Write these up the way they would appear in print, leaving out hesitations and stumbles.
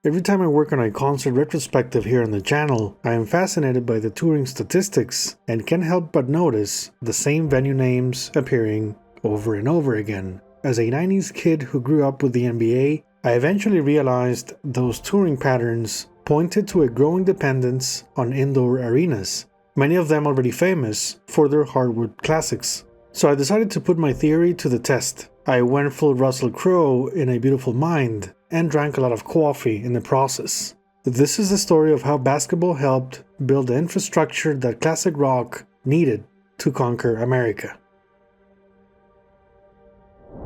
Every time I work on a concert retrospective here on the channel, I am fascinated by the touring statistics and can't help but notice the same venue names appearing over and over again. As a 90s kid who grew up with the NBA, I eventually realized those touring patterns pointed to a growing dependence on indoor arenas, many of them already famous for their hardwood classics. So I decided to put my theory to the test. I went full Russell Crowe in A Beautiful Mind and drank a lot of coffee in the process. This is the story of how basketball helped build the infrastructure that classic rock needed to conquer America.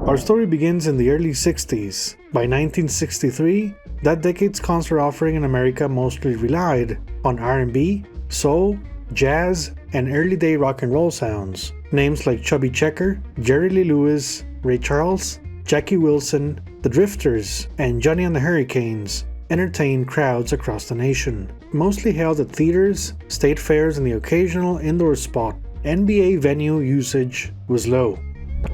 Our story begins in the early 60s. By 1963, that decade's concert offering in America mostly relied on R&B, soul, jazz, and early day rock and roll sounds. Names like Chubby Checker, Jerry Lee Lewis, Ray Charles, Jackie Wilson, The Drifters, and Johnny and the Hurricanes entertained crowds across the nation. Mostly held at theaters, state fairs, and the occasional indoor spot, NBA venue usage was low.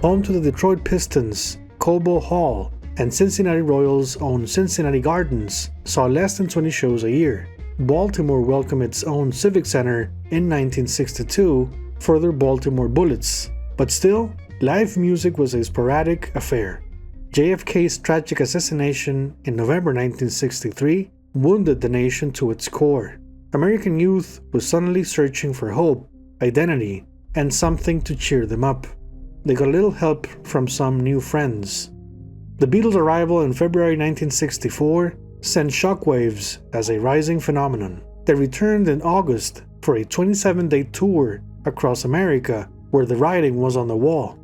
Home to the Detroit Pistons, Cobo Hall, and Cincinnati Royals' own Cincinnati Gardens saw less than 20 shows a year. Baltimore welcomed its own Civic Center in 1962 for their Baltimore Bullets, but still, live music was a sporadic affair. JFK's tragic assassination in November 1963 wounded the nation to its core. American youth was suddenly searching for hope, identity, and something to cheer them up. They got a little help from some new friends. The Beatles' arrival in February 1964 sent shockwaves as a rising phenomenon. They returned in August for a 27-day tour across America where the writing was on the wall.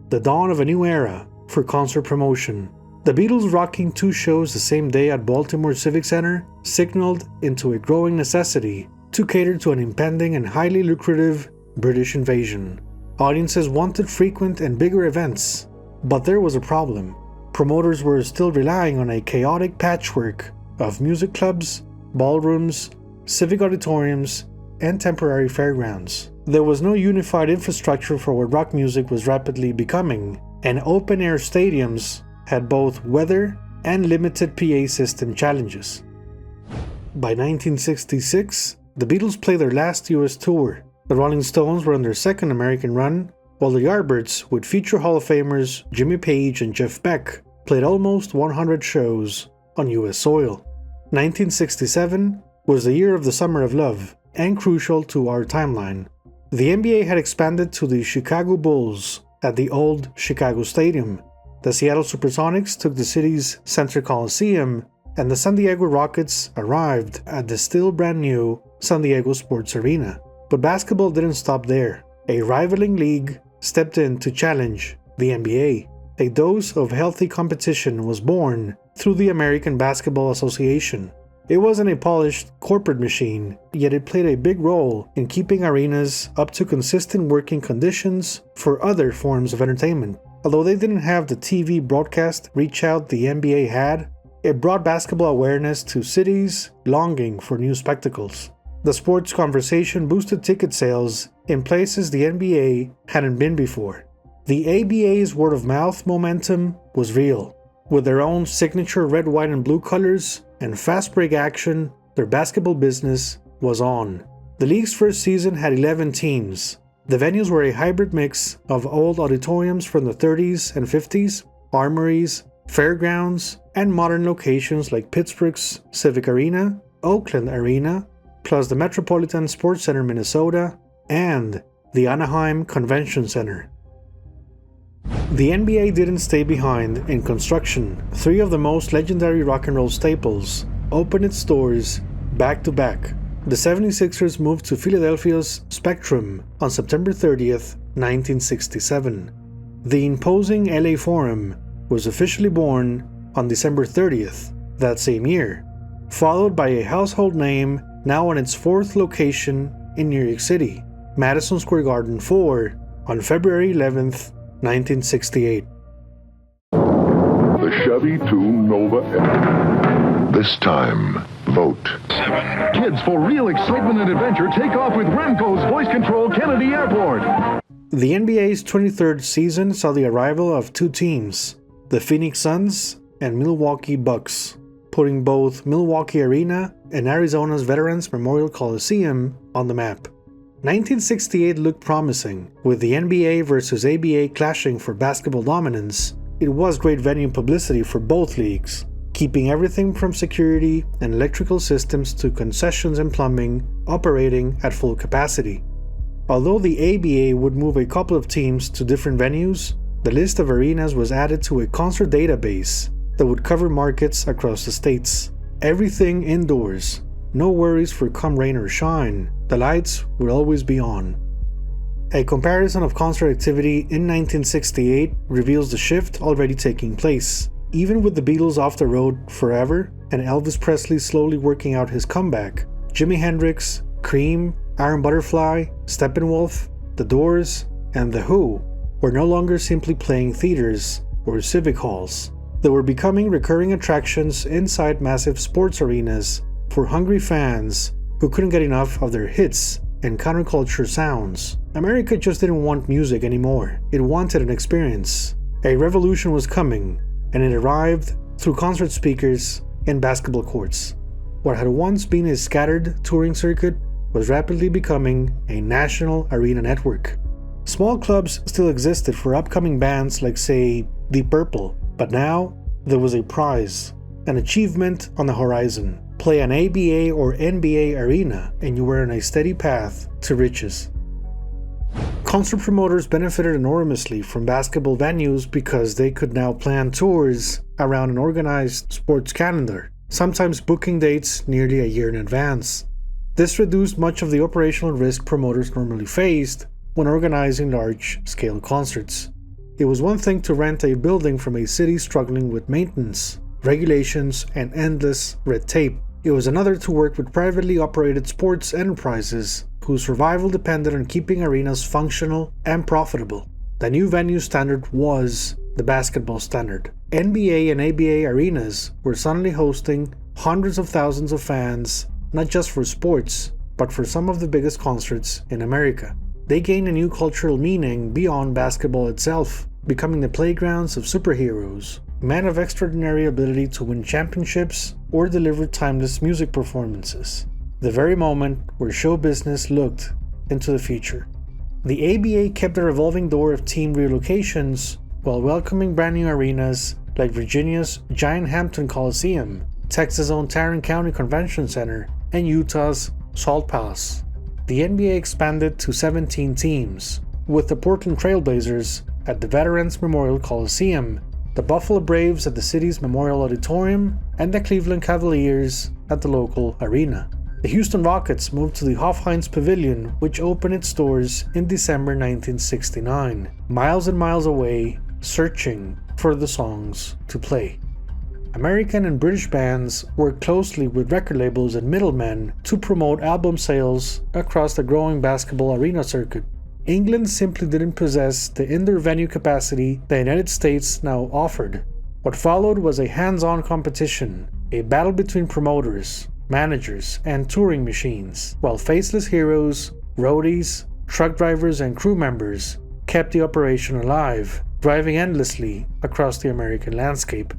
The dawn of a new era for concert promotion. The Beatles rocking 2 shows the same day at Baltimore Civic Center signaled into a growing necessity to cater to an impending and highly lucrative British invasion. Audiences wanted frequent and bigger events, but there was a problem. Promoters were still relying on a chaotic patchwork of music clubs, ballrooms, civic auditoriums, and temporary fairgrounds. There was no unified infrastructure for what rock music was rapidly becoming, and open-air stadiums had both weather and limited PA system challenges. By 1966, the Beatles played their last US tour. The Rolling Stones were on their second American run, while the Yardbirds, with future Hall of Famers Jimmy Page and Jeff Beck, played almost 100 shows on US soil. 1967 was the year of the Summer of Love, and crucial to our timeline. The NBA had expanded to the Chicago Bulls at the old Chicago Stadium. The Seattle Supersonics took the city's Center Coliseum, and the San Diego Rockets arrived at the still brand new San Diego Sports Arena. But basketball didn't stop there. A rivaling league stepped in to challenge the NBA. A dose of healthy competition was born through the American Basketball Association. It wasn't a polished corporate machine, yet it played a big role in keeping arenas up to consistent working conditions for other forms of entertainment. Although they didn't have the TV broadcast reach out the NBA had, it brought basketball awareness to cities longing for new spectacles. The sports conversation boosted ticket sales in places the NBA hadn't been before. The ABA's word-of-mouth momentum was real. With their own signature red, white, and blue colors and fast break action, their basketball business was on. The league's first season had 11 teams. The venues were a hybrid mix of old auditoriums from the 30s and 50s, armories, fairgrounds, and modern locations like Pittsburgh's Civic Arena, Oakland Arena, plus the Metropolitan Sports Center Minnesota, and the Anaheim Convention Center. The NBA didn't stay behind in construction. 3 of the most legendary rock and roll staples opened its doors back to back. The 76ers moved to Philadelphia's Spectrum on September 30th, 1967. The imposing LA Forum was officially born on December 30th that same year, followed by a household name now on its 4th location in New York City, Madison Square Garden 4, on February 11th, 1968. The Chevy 2 Nova. This time, vote. Kids, for real excitement and adventure, take off with Remco's voice control Kennedy Airport. The NBA's 23rd season saw the arrival of 2 teams, the Phoenix Suns and Milwaukee Bucks. putting both Milwaukee Arena and Arizona's Veterans Memorial Coliseum on the map. 1968 looked promising, with the NBA versus ABA clashing for basketball dominance. It was great venue publicity for both leagues, keeping everything from security and electrical systems to concessions and plumbing operating at full capacity. Although the ABA would move a couple of teams to different venues, the list of arenas was added to a concert database that would cover markets across the states. Everything indoors, no worries for come rain or shine, the lights would always be on. A comparison of concert activity in 1968 reveals the shift already taking place. Even with the Beatles off the road forever and Elvis Presley slowly working out his comeback, Jimi Hendrix, Cream, Iron Butterfly, Steppenwolf, The Doors, and The Who were no longer simply playing theaters or civic halls. They were becoming recurring attractions inside massive sports arenas for hungry fans who couldn't get enough of their hits and counterculture sounds. America just didn't want music anymore. It wanted an experience. A revolution was coming, and it arrived through concert speakers and basketball courts. What had once been a scattered touring circuit was rapidly becoming a national arena network. Small clubs still existed for upcoming bands like, say, Deep Purple, but now there was a prize, an achievement on the horizon. Play an ABA or NBA arena and you were on a steady path to riches. Concert promoters benefited enormously from basketball venues because they could now plan tours around an organized sports calendar, sometimes booking dates nearly a year in advance. This reduced much of the operational risk promoters normally faced when organizing large-scale concerts. It was one thing to rent a building from a city struggling with maintenance, regulations, and endless red tape. It was another to work with privately operated sports enterprises whose survival depended on keeping arenas functional and profitable. The new venue standard was the basketball standard. NBA and ABA arenas were suddenly hosting hundreds of thousands of fans, not just for sports, but for some of the biggest concerts in America. They gained a new cultural meaning beyond basketball itself, becoming the playgrounds of superheroes, men of extraordinary ability to win championships or deliver timeless music performances. The very moment where show business looked into the future. The ABA kept a revolving door of team relocations while welcoming brand new arenas like Virginia's Giant Hampton Coliseum, Texas' own Tarrant County Convention Center, and Utah's Salt Palace. The NBA expanded to 17 teams, with the Portland Trailblazers at the Veterans Memorial Coliseum, the Buffalo Braves at the city's Memorial Auditorium, and the Cleveland Cavaliers at the local arena. The Houston Rockets moved to the Hofheinz Pavilion, which opened its doors in December 1969, miles and miles away, searching for the songs to play. American and British bands worked closely with record labels and middlemen to promote album sales across the growing basketball arena circuit. England simply didn't possess the indoor venue capacity the United States now offered. What followed was a hands-on competition, a battle between promoters, managers, and touring machines, while faceless heroes, roadies, truck drivers, and crew members kept the operation alive, driving endlessly across the American landscape.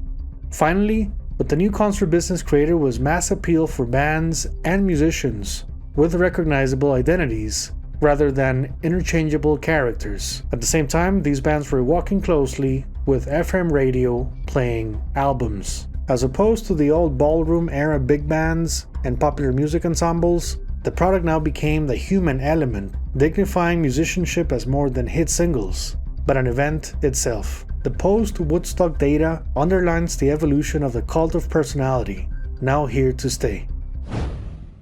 Finally, what the new concert business created was mass appeal for bands and musicians with recognizable identities rather than interchangeable characters. At the same time, these bands were walking closely with FM radio playing albums. As opposed to the old ballroom-era big bands and popular music ensembles, the product now became the human element, dignifying musicianship as more than hit singles, but an event itself. The post-Woodstock data underlines the evolution of the cult of personality, now here to stay.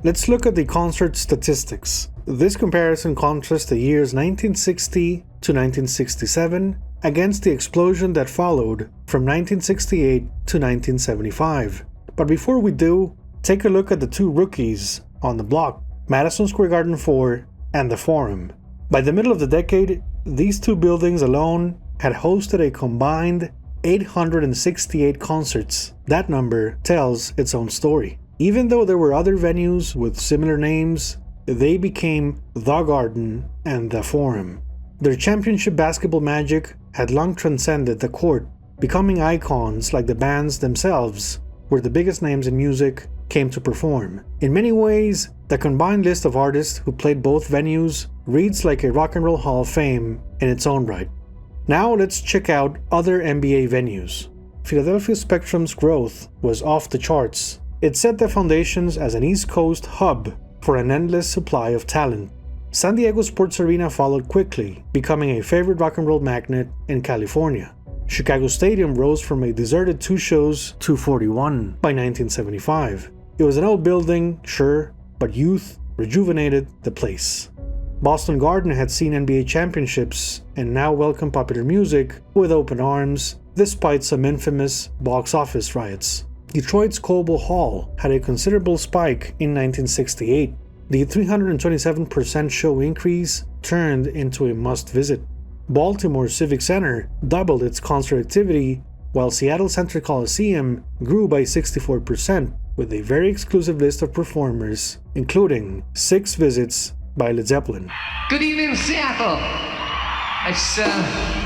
Let's look at the concert statistics. This comparison contrasts the years 1960 to 1967 against the explosion that followed from 1968 to 1975. But before we do, take a look at the two rookies on the block, Madison Square Garden 4 and the Forum. By the middle of the decade, these two buildings alone had hosted a combined 868 concerts. That number tells its own story. Even though there were other venues with similar names, they became the Garden and the Forum. Their championship basketball magic had long transcended the court, becoming icons like the bands themselves, where the biggest names in music came to perform. In many ways, the combined list of artists who played both venues reads like a Rock and Roll Hall of Fame in its own right. Now let's check out other NBA venues. Philadelphia Spectrum's growth was off the charts. It set the foundations as an East Coast hub for an endless supply of talent. San Diego Sports Arena followed quickly, becoming a favorite rock and roll magnet in California. Chicago Stadium rose from a deserted 2 shows to 41 by 1975. It was an old building, sure, but youth rejuvenated the place. Boston Garden had seen NBA championships and now welcomed popular music with open arms, despite some infamous box office riots. Detroit's Cobo Hall had a considerable spike in 1968. The 327% show increase turned into a must-visit. Baltimore's Civic Center doubled its concert activity, while Seattle's Center Coliseum grew by 64%, with a very exclusive list of performers, including 6 visits by Led Zeppelin. Good evening, Seattle.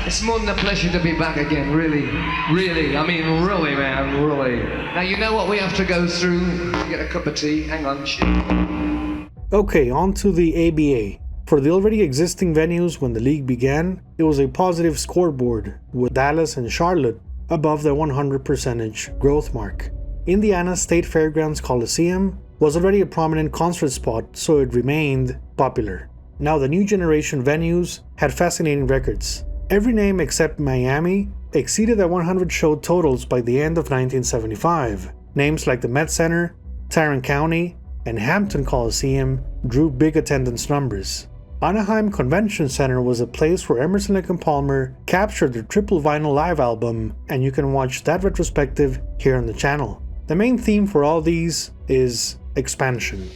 It's more than a pleasure to be back again, really, really, man, really. Now you know what we have to go through. Get a cup of tea, hang on. Okay, on to the ABA. For the already existing venues when the league began, it was a positive scoreboard, with Dallas and Charlotte above the 100% growth mark. Indiana's State Fairgrounds Coliseum was already a prominent concert spot, so it remained popular. Now the new generation venues had fascinating records. Every name except Miami exceeded the 100 show totals by the end of 1975. Names like the Met Center, Tarrant County, and Hampton Coliseum drew big attendance numbers. Anaheim Convention Center was a place where Emerson, Lake and Palmer captured their triple vinyl live album, and you can watch that retrospective here on the channel. The main theme for all these is expansion.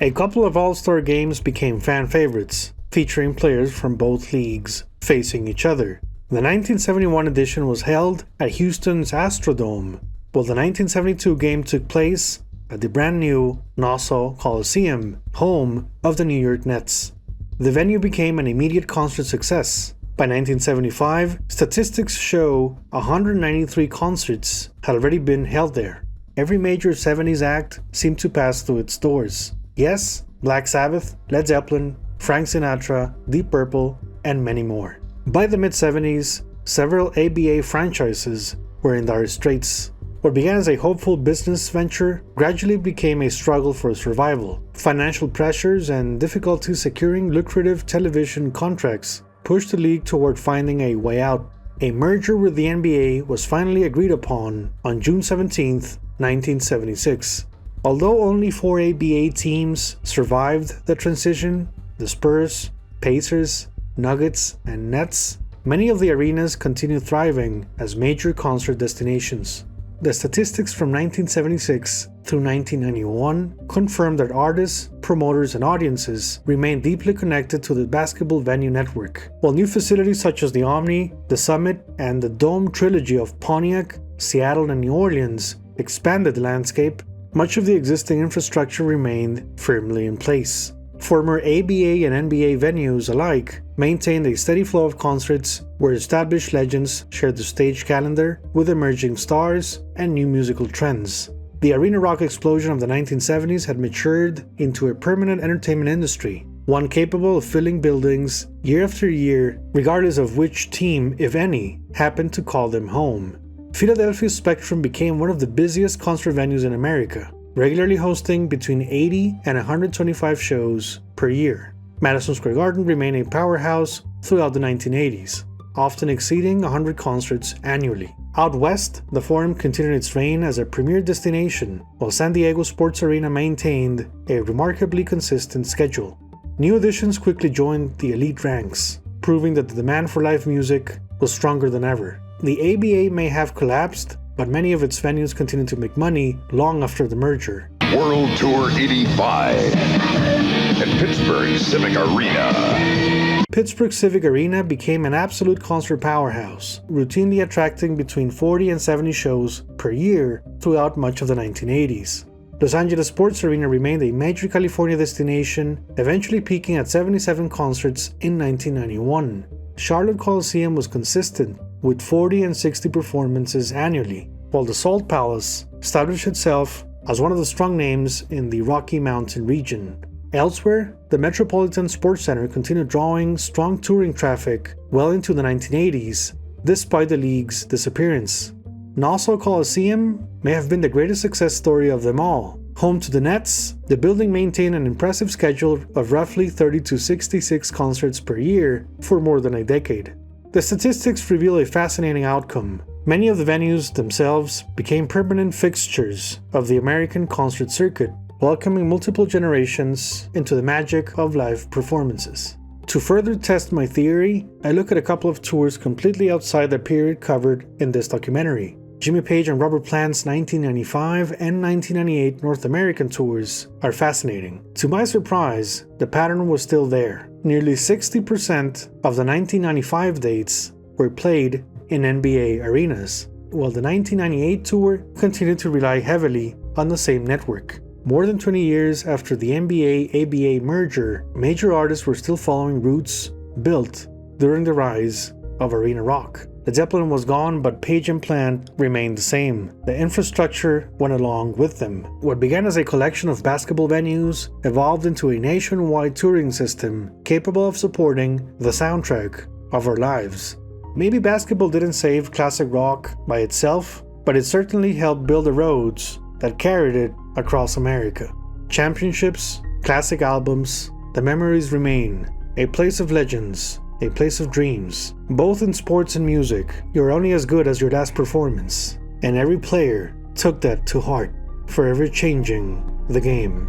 A couple of all-star games became fan favorites, featuring players from both leagues facing each other. The 1971 edition was held at Houston's Astrodome, while the 1972 game took place at the brand new Nassau Coliseum, home of the New York Nets. The venue became an immediate concert success. By 1975, statistics show 193 concerts had already been held there. Every major 70s act seemed to pass through its doors. Yes, Black Sabbath, Led Zeppelin, Frank Sinatra, Deep Purple, and many more. By the mid-70s, several ABA franchises were in dire straits. What began as a hopeful business venture gradually became a struggle for survival. Financial pressures and difficulty securing lucrative television contracts pushed the league toward finding a way out. A merger with the NBA was finally agreed upon on June 17, 1976. Although only 4 ABA teams survived the transition, the Spurs, Pacers, Nuggets, and Nets, many of the arenas continued thriving as major concert destinations. The statistics from 1976 through 1991 confirmed that artists, promoters, and audiences remained deeply connected to the basketball venue network. While new facilities such as the Omni, the Summit, and the Dome trilogy of Pontiac, Seattle, and New Orleans expanded the landscape, much of the existing infrastructure remained firmly in place. Former ABA and NBA venues alike maintained a steady flow of concerts where established legends shared the stage calendar with emerging stars and new musical trends. The arena rock explosion of the 1970s had matured into a permanent entertainment industry, one capable of filling buildings year after year, regardless of which team, if any, happened to call them home. Philadelphia's Spectrum became one of the busiest concert venues in America, regularly hosting between 80 and 125 shows per year. Madison Square Garden remained a powerhouse throughout the 1980s, often exceeding 100 concerts annually. Out west, the Forum continued its reign as a premier destination, while San Diego Sports Arena maintained a remarkably consistent schedule. New additions quickly joined the elite ranks, proving that the demand for live music was stronger than ever. The ABA may have collapsed, but many of its venues continued to make money long after the merger. World Tour 85 at Pittsburgh Civic Arena. Pittsburgh Civic Arena became an absolute concert powerhouse, routinely attracting between 40 and 70 shows per year throughout much of the 1980s. Los Angeles Sports Arena remained a major California destination, eventually peaking at 77 concerts in 1991. Charlotte Coliseum was consistent, with 40 and 60 performances annually. while the Salt Palace established itself as one of the strong names in the Rocky Mountain region. Elsewhere, the Metropolitan Sports Center continued drawing strong touring traffic well into the 1980s, despite the league's disappearance. Nassau Coliseum may have been the greatest success story of them all. Home to the Nets, the building maintained an impressive schedule of roughly 30 to 66 concerts per year for more than a decade. The statistics reveal a fascinating outcome. Many of the venues themselves became permanent fixtures of the American concert circuit, welcoming multiple generations into the magic of live performances. To further test my theory, I look at a couple of tours completely outside the period covered in this documentary. Jimmy Page and Robert Plant's 1995 and 1998 North American tours are fascinating. To my surprise, the pattern was still there. Nearly 60% of the 1995 dates were played in NBA arenas, while the 1998 tour continued to rely heavily on the same network. More than 20 years after the NBA-ABA merger, major artists were still following routes built during the rise of arena rock. Led Zeppelin was gone, but Page and Plant remained the same. The infrastructure went along with them. What began as a collection of basketball venues evolved into a nationwide touring system capable of supporting the soundtrack of our lives. Maybe basketball didn't save classic rock by itself, but it certainly helped build the roads that carried it across America. Championships, classic albums, the memories remain. A place of legends, a place of dreams. Both in sports and music, you're only as good as your last performance, and every player took that to heart, forever changing the game.